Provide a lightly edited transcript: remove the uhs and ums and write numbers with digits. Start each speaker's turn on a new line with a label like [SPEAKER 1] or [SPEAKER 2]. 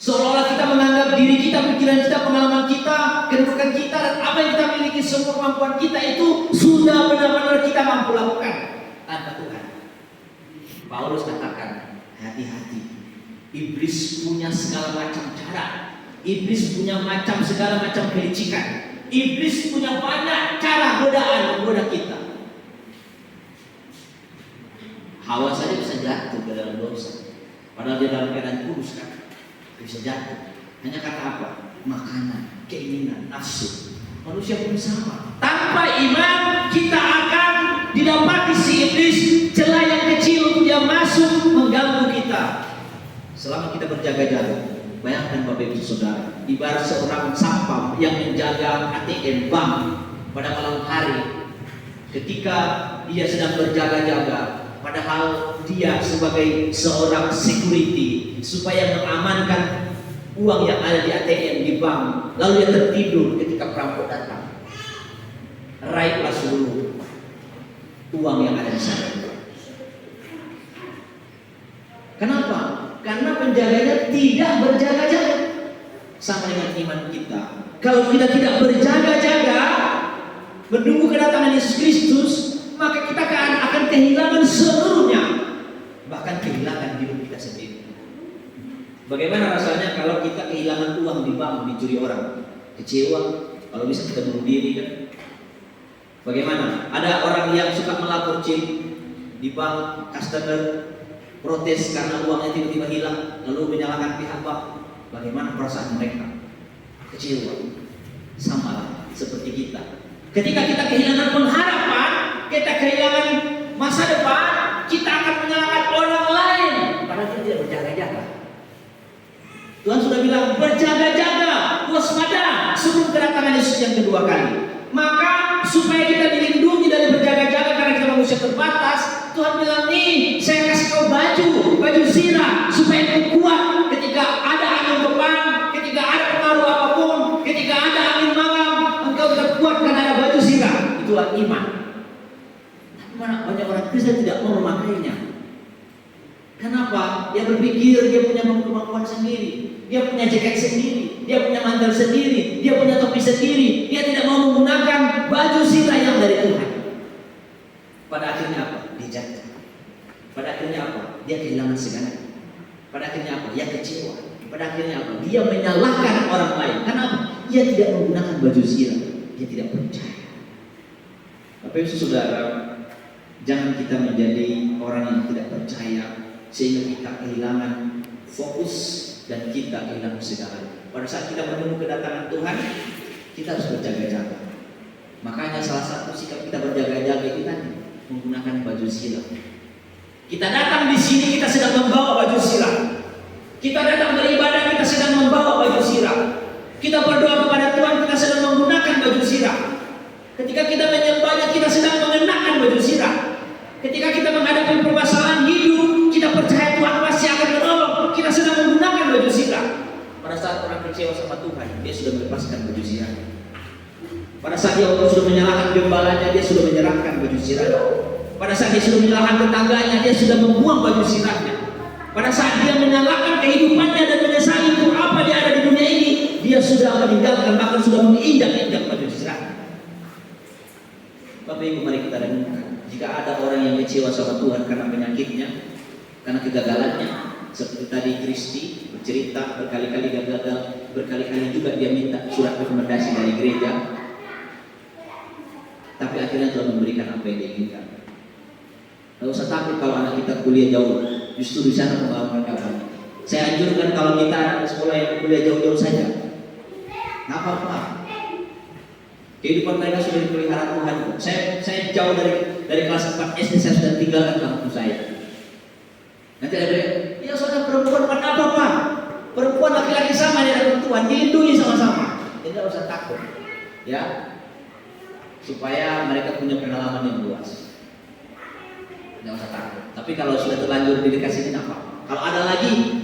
[SPEAKER 1] Seolah-olah kita menganggap diri kita, pikiran kita, pengalaman kita, kedudukan kita, dan apa yang kita miliki, semua kemampuan kita itu sudah benar-benar kita mampu lakukan tanpa Tuhan. Paulus katakan, hati-hati. Iblis punya segala macam cara. Iblis punya segala macam kelicikan. Iblis punya banyak cara godaan menggoda kita. Hawa saja bisa jatuh ke dalam dosa, padahal dia dalam keadaan kudus kan, bisa jatuh. Hanya kata apa? Makanan, keinginan, nafsu. Manusia pun sama. Tanpa iman kita akan didapati si iblis celah yang kecil untuk dia masuk mengganggu kita. Selama kita berjaga-jaga, bayangkan Bapak Ibu Saudara, ibarat seorang satpam yang menjaga ATM bank pada malam hari, ketika dia sedang berjaga-jaga, padahal dia sebagai seorang security supaya mengamankan uang yang ada di ATM di bank, lalu dia tertidur ketika perampok datang. Raihlah seluruh uang yang ada di sana. Kenapa? Karena penjaganya tidak berjaga-jaga. Sama dengan iman kita. Kalau kita tidak berjaga-jaga menunggu kedatangan Yesus Kristus, maka kita akan kehilangan seluruhnya, bahkan kehilangan hidup kita sendiri. Bagaimana rasanya kalau kita kehilangan uang di bank, dicuri orang? Kecewa. Kalau bisa kita bunuh diri kan? Bagaimana? Ada orang yang suka melapor chip di bank, customer protes karena uangnya tiba-tiba hilang, lalu menyalahkan pihak bank. Bagaimana perasaan mereka? Kecewa. Sama seperti kita. Ketika kita kehilangan pengharapan, kita kehilangan masa depan, kita akan menyalahkan orang lain, padahal kita tidak berjaga-jaga. Tuhan sudah bilang berjaga-jaga, waspada sebelum kedatangan Yesus yang kedua kali. Maka supaya kita dilindungi dari berjaga-jaga karena kita manusia terbatas, Tuhan bilang, nih saya kasih kau baju zirah supaya kau kuat ketika ada angin depan, ketika ada pengaruh apapun, ketika ada angin malam, engkau tetap kuat karena ada baju zirah. Itulah iman. Tapi banyak orang Kristen tidak mau memakainya. Kenapa? Dia berpikir dia punya kemampuan sendiri, dia punya jaket sendiri, dia punya mantel sendiri, dia punya topi sendiri. Dia tidak mau menggunakan baju zirah yang dari Tuhan. Pada akhirnya apa? Dia jatuh. Pada akhirnya apa? Dia kehilangan segalanya. Pada akhirnya apa? Dia kecewa. Pada akhirnya apa? Dia menyalahkan orang lain. Kenapa? Dia tidak menggunakan baju zirah. Dia tidak percaya. Bapak Ibu Saudara, jangan kita menjadi orang yang tidak percaya sehingga kita kehilangan fokus dan kita kehilangan segalanya. Pada saat kita menunggu kedatangan Tuhan, kita harus berjaga-jaga. Makanya salah satu sikap kita berjaga-jaga itu tadi menggunakan baju zirah. Kita datang di sini, kita sedang membawa baju zirah. Kita datang beribadah, kita sedang membawa baju zirah. Kita berdoa kepada Tuhan, kita sedang menggunakan baju zirah. Ketika kita menyembahnya, kita sedang mengenakan baju zirah. Ketika kita menghadapi permasalahan hidup, kita percaya Tuhan pasti akan menolong, kita sedang menggunakan baju zirah. Pada saat orang kecewa sama Tuhan, dia sudah melepaskan baju zirah. Pada saat dia sudah menyalahkan gembalanya, dia sudah menyerahkan baju zirah. Pada saat dia sudah menyalahkan tetangganya, dia sudah membuang baju zirahnya. Pada saat dia menyalahkan kehidupannya dan menyesali untuk apa dia ada di dunia ini, dia sudah meninggalkan, bahkan sudah menginjak-injak baju zirahnya. Bapak Ibu, mari kita renungkan. Jika ada orang yang kecewa sama Tuhan karena penyakitnya, karena kegagalannya, seperti tadi Kristi bercerita berkali-kali gagal, berkali-kali juga dia minta surat rekomendasi dari gereja, tapi akhirnya Tuhan memberikan apa yang dia inginkan. Tidak usah takut kalau anak kita kuliah jauh, justru di sana pengalaman agama. Saya anjurkan kalau kita anak sekolah yang kuliah jauh-jauh saja, nggak apa-apa. Kehidupan mereka sudah dipelihara Tuhan. Saya jauh dari kelas 4 SD, saya sudah tinggalkan kampung saya. Nanti ada ya saudara perempuan bukan apa-apa. Perempuan laki-laki sama di hadapan Tuhan, dilindungi sama-sama. Tidak usah takut, ya. Supaya mereka punya pengalaman yang luas. Tidak usah takut. Tapi kalau sudah terlanjur dikasih apa? Kalau ada lagi